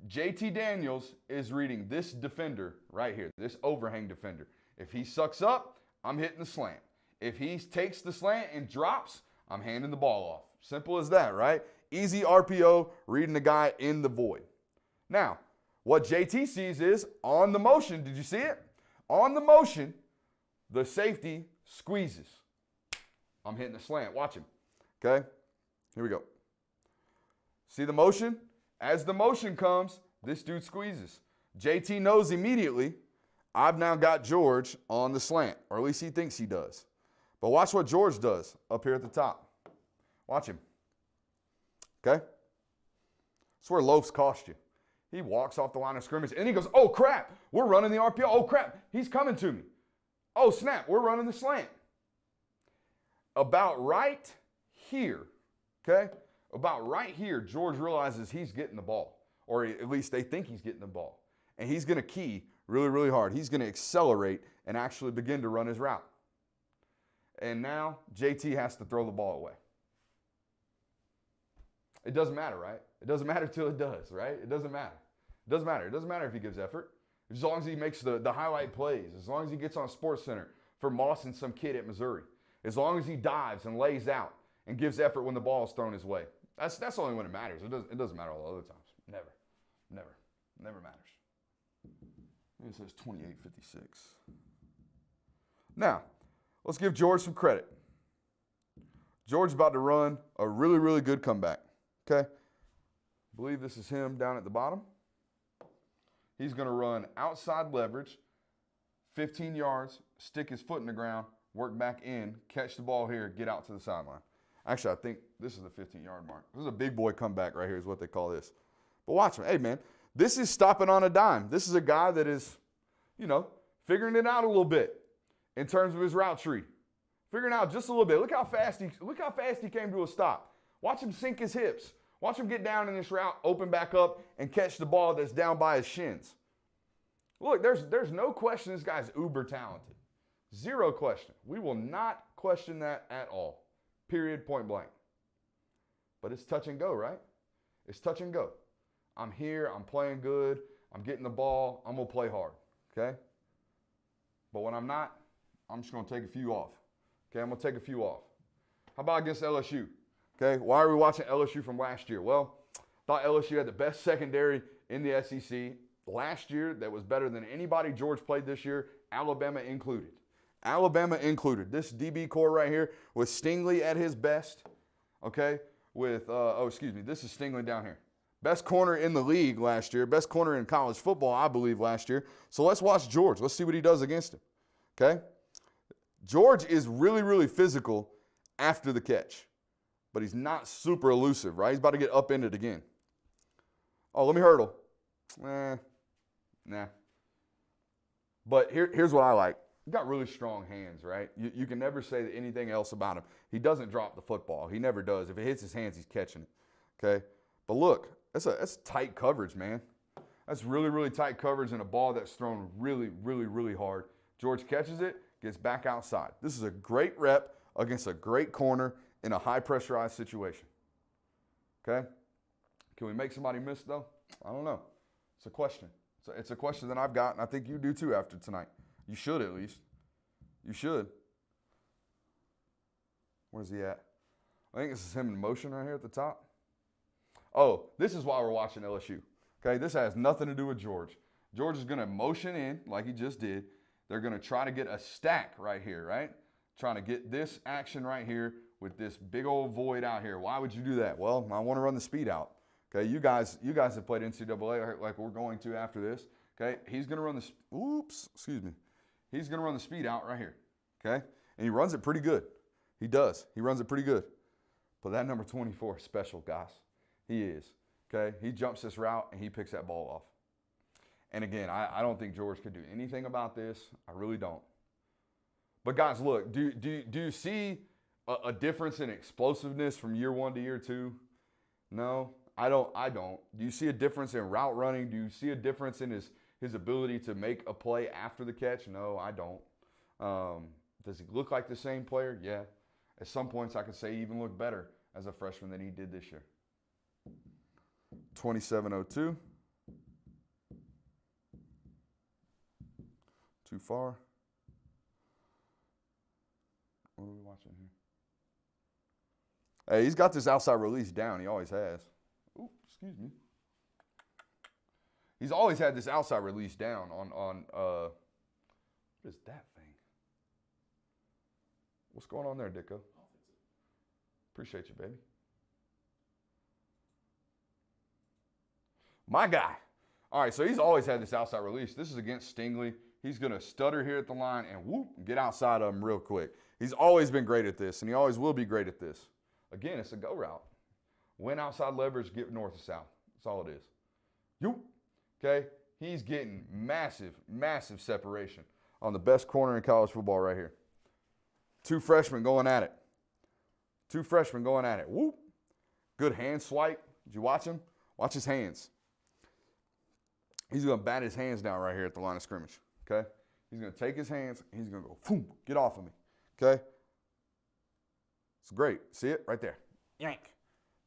JT Daniels is reading this defender right here, this overhang defender. If he sucks up, I'm hitting the slant. If he takes the slant and drops, I'm handing the ball off. Simple as that, right? Easy RPO, reading the guy in the void. Now, what JT sees is on the motion. Did you see it? On the motion, the safety squeezes. I'm hitting the slant. Watch him. Okay? Here we go. See the motion? As the motion comes, this dude squeezes. JT knows immediately, I've now got George on the slant, or at least he thinks he does. But watch what George does up here at the top. Watch him. Okay? That's where loafs cost you. He walks off the line of scrimmage, and he goes, oh, crap, we're running the RPO. Oh, crap, he's coming to me. Oh, snap, we're running the slant. About right here, okay? About right here, George realizes he's getting the ball, or at least they think he's getting the ball. And he's going to key really, really hard. He's going to accelerate and actually begin to run his route. And now JT has to throw the ball away. It doesn't matter, right? It doesn't matter till it does, right? It doesn't matter. It doesn't matter. It doesn't matter if he gives effort. As long as he makes the highlight plays, as long as he gets on Sports Center for Moss and some kid at Missouri, as long as he dives and lays out and gives effort when the ball is thrown his way. That's only when it matters. It doesn't matter all the other times. Never matters. It says 28-56. Now, let's give George some credit. George's about to run a really, really good comeback. Okay? I believe this is him down at the bottom. He's going to run outside leverage, 15 yards, stick his foot in the ground, work back in, catch the ball here, get out to the sideline. Actually, I think this is the 15-yard mark. This is a big boy comeback right here is what they call this. But watch him. Hey, man, this is stopping on a dime. This is a guy that is, figuring it out a little bit in terms of his route tree. Figuring out just a little bit. Look how fast he came to a stop. Watch him sink his hips. Watch him get down in this route, open back up, and catch the ball that's down by his shins. Look, there's no question this guy's uber talented. Zero question. We will not question that at all. Period, point blank. But it's touch and go, right? It's touch and go. I'm here, I'm playing good, I'm getting the ball, I'm going to play hard, okay? But when I'm not, I'm just going to take a few off. Okay, I'm going to take a few off. How about against LSU? Okay, why are we watching LSU from last year? Well, I thought LSU had the best secondary in the SEC last year that was better than anybody George played this year, Alabama included. Alabama included. This DB core right here with Stingley at his best, okay, with, this is Stingley down here. Best corner in the league last year, best corner in college football, I believe, last year. So let's watch George. Let's see what he does against him, okay? George is really, really physical after the catch, but he's not super elusive, right? He's about to get upended again. Oh, let me hurdle. Nah. But here's what I like. He's got really strong hands, right? You can never say anything else about him. He doesn't drop the football. He never does. If it hits his hands, he's catching it, okay? But look, that's tight coverage, man. That's really, really tight coverage and a ball that's thrown really, really, really hard. George catches it, gets back outside. This is a great rep against a great corner in a high-pressurized situation. Okay? Can we make somebody miss, though? I don't know. It's a question. It's a question that I've got, and I think you do, too, after tonight. You should, at least. You should. Where's he at? I think this is him in motion right here at the top. Oh, this is why we're watching LSU. Okay? This has nothing to do with George. George is going to motion in like he just did. They're going to try to get a stack right here, right? Trying to get this action right here with this big old void out here. Why would you do that? Well, I want to run the speed out. Okay, you guys have played NCAA like we're going to after this. Okay, he's going to run He's going to run the speed out right here. Okay, and he runs it pretty good. He does. He runs it pretty good. But that number 24 is special, guys. He is. Okay, he jumps this route and he picks that ball off. And again, I don't think George could do anything about this. I really don't. But guys, look, do you see a difference in explosiveness from year one to year two? No, I don't. Do you see a difference in route running? Do you see a difference in his ability to make a play after the catch? No, I don't. Does he look like the same player? Yeah. At some points, I could say he even looked better as a freshman than he did this year. 27:02. Too far. What are we watching here? Hey, he's got this outside release down. He always has. Ooh, excuse me. He's always had this outside release down on what is that thing? What's going on there, Dicko? Appreciate you, baby. My guy. All right, so he's always had this outside release. This is against Stingley. He's going to stutter here at the line and whoop, get outside of him real quick. He's always been great at this, and he always will be great at this. Again, it's a go route. Win outside leverage, get north to south. That's all it is. You, okay? He's getting massive, massive separation on the best corner in college football right here. Two freshmen going at it. Two freshmen going at it. Whoop. Good hand swipe. Did you watch him? Watch his hands. He's going to bat his hands down right here at the line of scrimmage, okay? He's going to take his hands, and he's going to go, boom, get off of me, okay? It's great. See it? Right there. Yank.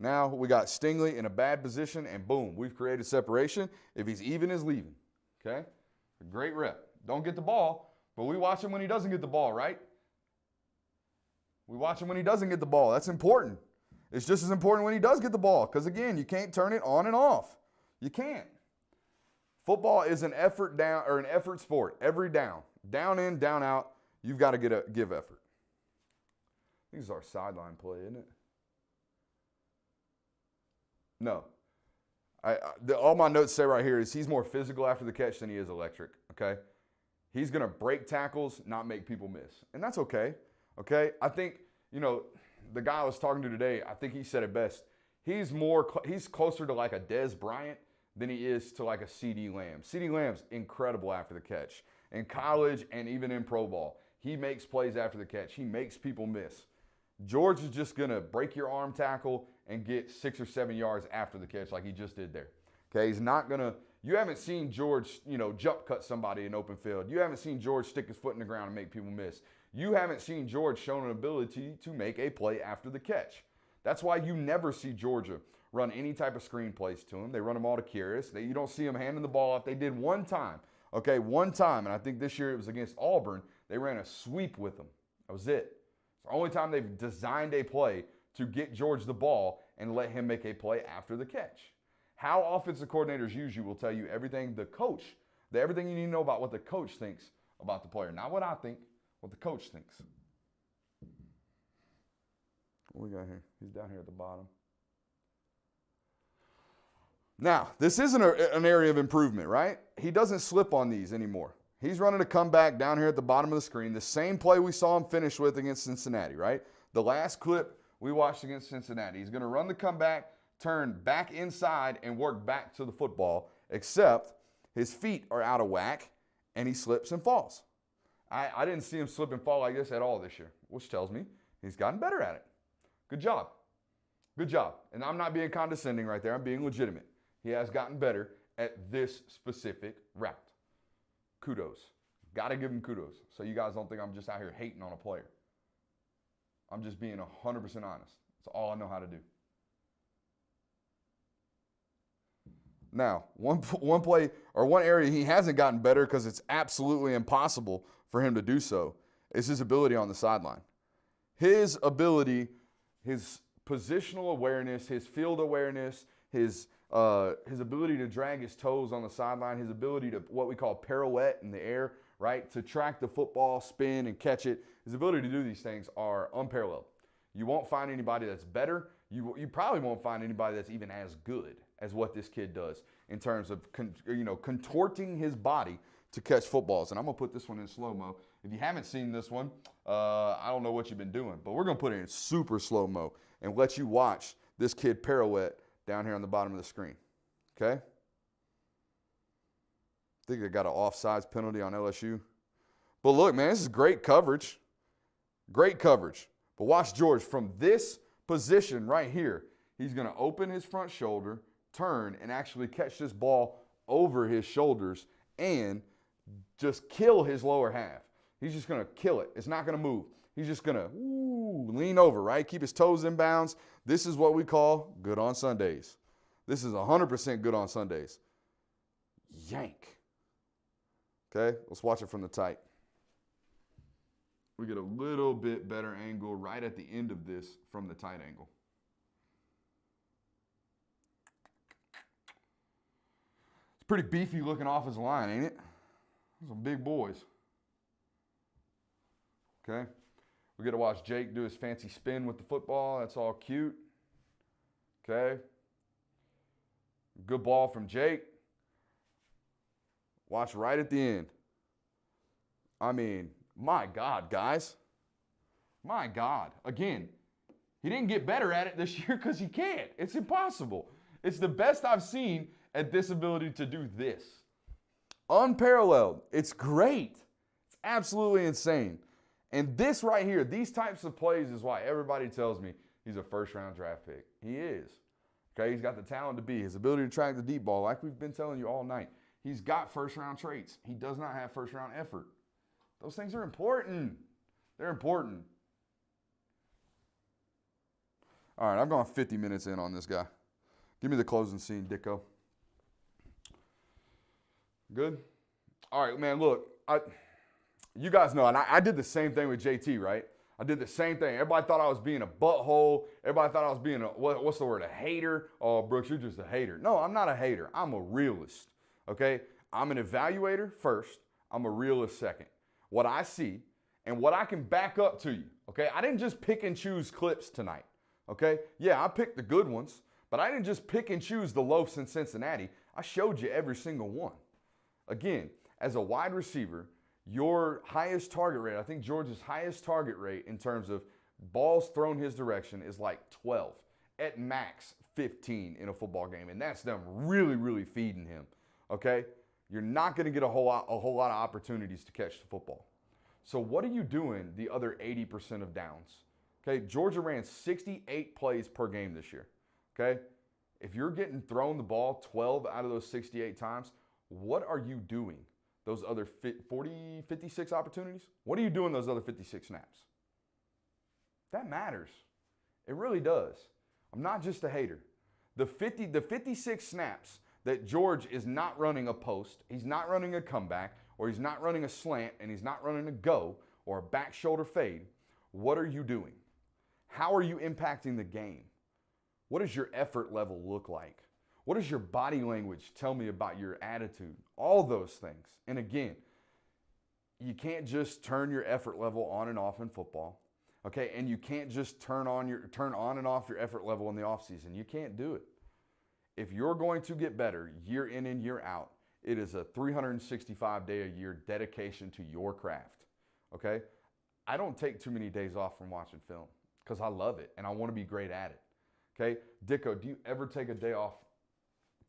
Now we got Stingley in a bad position, and boom, we've created separation. If he's even, is leaving, okay? A great rep. Don't get the ball, but we watch him when he doesn't get the ball, right? We watch him when he doesn't get the ball. That's important. It's just as important when he does get the ball because, again, you can't turn it on and off. You can't. Football is an effort down or an effort sport. Every down, down in, down out, you've got to give effort. This is our sideline play, isn't it? No. All my notes say right here is he's more physical after the catch than he is electric, okay? He's going to break tackles, not make people miss. And that's okay, okay? I think, the guy I was talking to today, I think he said it best. He's closer to like a Dez Bryant than he is to like a CD Lamb. CD Lamb's incredible after the catch. In college and even in pro ball, he makes plays after the catch. He makes people miss. George is just going to break your arm tackle and get 6 or 7 yards after the catch like he just did there. Okay, he's not going to – you haven't seen George, jump cut somebody in open field. You haven't seen George stick his foot in the ground and make people miss. You haven't seen George show an ability to make a play after the catch. That's why you never see Georgia run any type of screen plays to him. They run them all to Kyrus. You don't see them handing the ball off. They did one time, okay, one time, and I think this year it was against Auburn. They ran a sweep with them. That was it. It's the only time they've designed a play to get George the ball and let him make a play after the catch. How offensive coordinators use you will tell you everything everything you need to know about what the coach thinks about the player. Not what I think, what the coach thinks. What we got here? He's down here at the bottom. Now, this isn't an area of improvement, right? He doesn't slip on these anymore. He's running a comeback down here at the bottom of the screen, the same play we saw him finish with against Cincinnati, right? The last clip we watched against Cincinnati. He's going to run the comeback, turn back inside, and work back to the football, except his feet are out of whack, and he slips and falls. I didn't see him slip and fall like this at all this year, which tells me he's gotten better at it. Good job. Good job. And I'm not being condescending right there. I'm being legitimate. He has gotten better at this specific route. Kudos. Got to give him kudos. So you guys don't think I'm just out here hating on a player. I'm just being 100% honest. That's all I know how to do. Now, one play or one area he hasn't gotten better because it's absolutely impossible for him to do so is his ability on the sideline. His ability, his positional awareness, his field awareness, his ability to drag his toes on the sideline, his ability to what we call pirouette in the air, right? To track the football, spin, and catch it. His ability to do these things are unparalleled. You won't find anybody that's better. You probably won't find anybody that's even as good as what this kid does in terms of contorting his body to catch footballs. And I'm going to put this one in slow-mo. If you haven't seen this one, I don't know what you've been doing, but we're going to put it in super slow-mo and let you watch this kid pirouette down here on the bottom of the screen, okay? I think they got an offsides penalty on LSU. But look, man, this is great coverage. Great coverage. But watch George from this position right here. He's going to open his front shoulder, turn, and actually catch this ball over his shoulders and just kill his lower half. He's just going to kill it. It's not going to move. He's just going to lean over, right? Keep his toes in bounds. This is what we call good on Sundays. This is 100% good on Sundays. Yank. Okay, let's watch it from the tight. We get a little bit better angle right at the end of this from the tight angle. It's pretty beefy looking offensive line, ain't it? Some big boys. Okay. We get to watch Jake do his fancy spin with the football. That's all cute. Okay. Good ball from Jake. Watch right at the end. I mean, my God, guys. My God. Again, he didn't get better at it this year because he can't. It's impossible. It's the best I've seen at this ability to do this. Unparalleled. It's great. It's absolutely insane. And this right here, these types of plays is why everybody tells me he's a first-round draft pick. He is. Okay, he's got the talent to be. His ability to track the deep ball, like we've been telling you all night. He's got first-round traits. He does not have first-round effort. Those things are important. They're important. All right, I've gone 50 minutes in on this guy. Give me the closing scene, Dicko. Good? All right, man, look. You guys know, and I did the same thing with JT, right? I did the same thing. Everybody thought I was being a butthole. Everybody thought I was being what's the word, a hater? Oh, Brooks, you're just a hater. No, I'm not a hater. I'm a realist, okay? I'm an evaluator first. I'm a realist second. What I see and what I can back up to you, okay? I didn't just pick and choose clips tonight, okay? Yeah, I picked the good ones, but I didn't just pick and choose the loafs in Cincinnati. I showed you every single one. Again, as a wide receiver, your highest target rate, I think George's highest target rate in terms of balls thrown his direction is like 12. At max, 15 in a football game. And that's them really, really feeding him. Okay? You're not going to get a whole lot of opportunities to catch the football. So what are you doing the other 80% of downs? Okay? Georgia ran 68 plays per game this year. Okay? If you're getting thrown the ball 12 out of those 68 times, what are you doing? Those other 56 opportunities? What are you doing those other 56 snaps? That matters. It really does. I'm not just a hater. The 56 snaps that George is not running a post, he's not running a comeback, or he's not running a slant, and he's not running a go, or a back shoulder fade, what are you doing? How are you impacting the game? What does your effort level look like? What does your body language tell me about your attitude? All those things. And again, you can't just turn your effort level on and off in football. Okay? And you can't just turn on and off your effort level in the offseason. You can't do it. If you're going to get better year in and year out, it is a 365-day-a-year dedication to your craft. Okay? I don't take too many days off from watching film because I love it and I want to be great at it. Okay? Dicko, do you ever take a day off?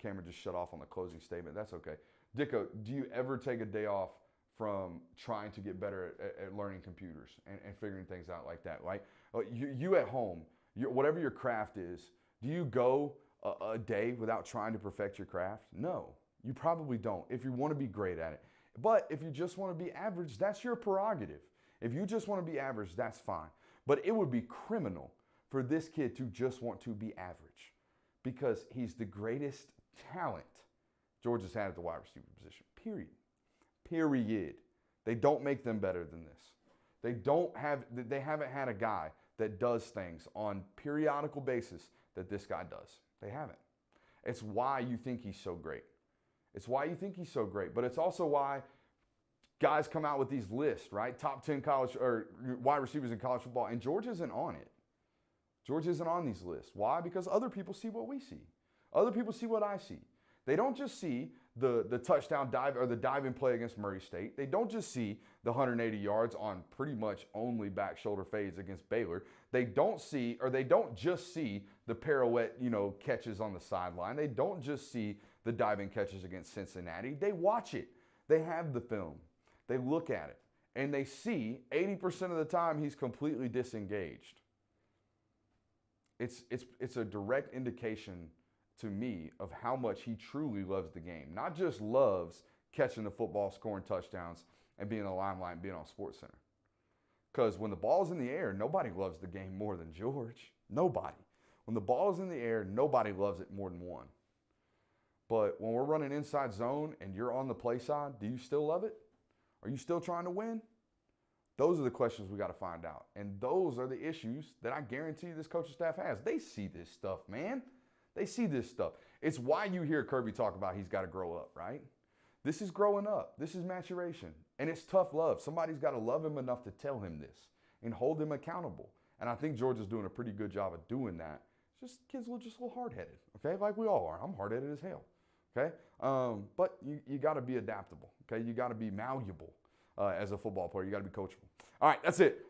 Camera just shut off on the closing statement. That's okay. Dicko, do you ever take a day off from trying to get better at learning computers and figuring things out like that? Like you at home, whatever your craft is, do you go a day without trying to perfect your craft? No, you probably don't if you want to be great at it. But if you just want to be average, that's your prerogative. If you just want to be average, that's fine. But it would be criminal for this kid to just want to be average because he's the greatest talent Georgia's had at the wide receiver position, period. Period. They don't make them better than this. They haven't had a guy that does things on periodical basis that this guy does. They haven't. It's why you think he's so great. It's why you think he's so great, but it's also why guys come out with these lists, right? Top 10 college or wide receivers in college football, and George isn't on it. George isn't on these lists. Why? Because other people see what we see. Other people see what I see. They don't just see the touchdown dive or the dive-in play against Murray State. They don't just see the 180 yards on pretty much only back shoulder fades against Baylor. They don't just see the pirouette, catches on the sideline. They don't just see the diving catches against Cincinnati. They watch it. They have the film. They look at it. And they see 80% of the time he's completely disengaged. it's a direct indication to me of how much he truly loves the game. Not just loves catching the football, scoring touchdowns, and being in the limelight and being on SportsCenter. Because when the ball's in the air, nobody loves the game more than George. Nobody. When the ball is in the air, nobody loves it more than one. But when we're running inside zone and you're on the play side, do you still love it? Are you still trying to win? Those are the questions we got to find out. And those are the issues that I guarantee this coaching staff has. They see this stuff, man. They see this stuff. It's why you hear Kirby talk about he's got to grow up, right? This is growing up. This is maturation. And it's tough love. Somebody's got to love him enough to tell him this and hold him accountable. And I think George is doing a pretty good job of doing that. Just kids are just a little hard-headed, okay? Like we all are. I'm hard-headed as hell, okay? But you got to be adaptable, okay? You got to be malleable as a football player. You got to be coachable. All right, that's it.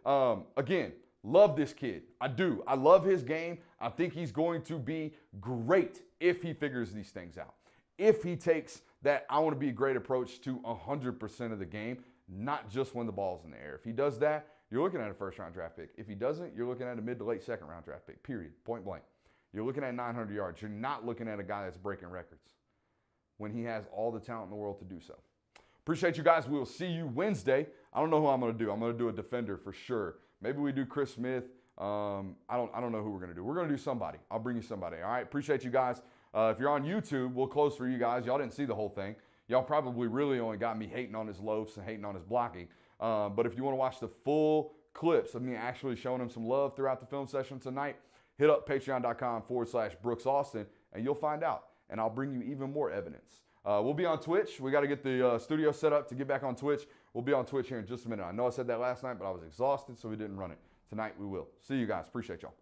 Again, love this kid. I do. I love his game. I think he's going to be great if he figures these things out. If he takes that I want to be a great approach to 100% of the game, not just when the ball's in the air. If he does that, you're looking at a first-round draft pick. If he doesn't, you're looking at a mid to late second-round draft pick, period, point blank. You're looking at 900 yards. You're not looking at a guy that's breaking records when he has all the talent in the world to do so. Appreciate you guys. We will see you Wednesday. I don't know who I'm going to do. I'm going to do a defender for sure. Maybe we do Chris Smith. I don't know who we're going to do. We're going to do somebody. I'll bring you somebody. All right. Appreciate you guys. If you're on YouTube, we'll close for you guys. Y'all didn't see the whole thing. Y'all probably really only got me hating on his loafs and hating on his blocking. But if you want to watch the full clips of me actually showing him some love throughout the film session tonight, hit up patreon.com/Brooks Austin and you'll find out. And I'll bring you even more evidence. We'll be on Twitch. We got to get the studio set up to get back on Twitch. We'll be on Twitch here in just a minute. I know I said that last night, but I was exhausted, so we didn't run it. Tonight we will. See you guys. Appreciate y'all.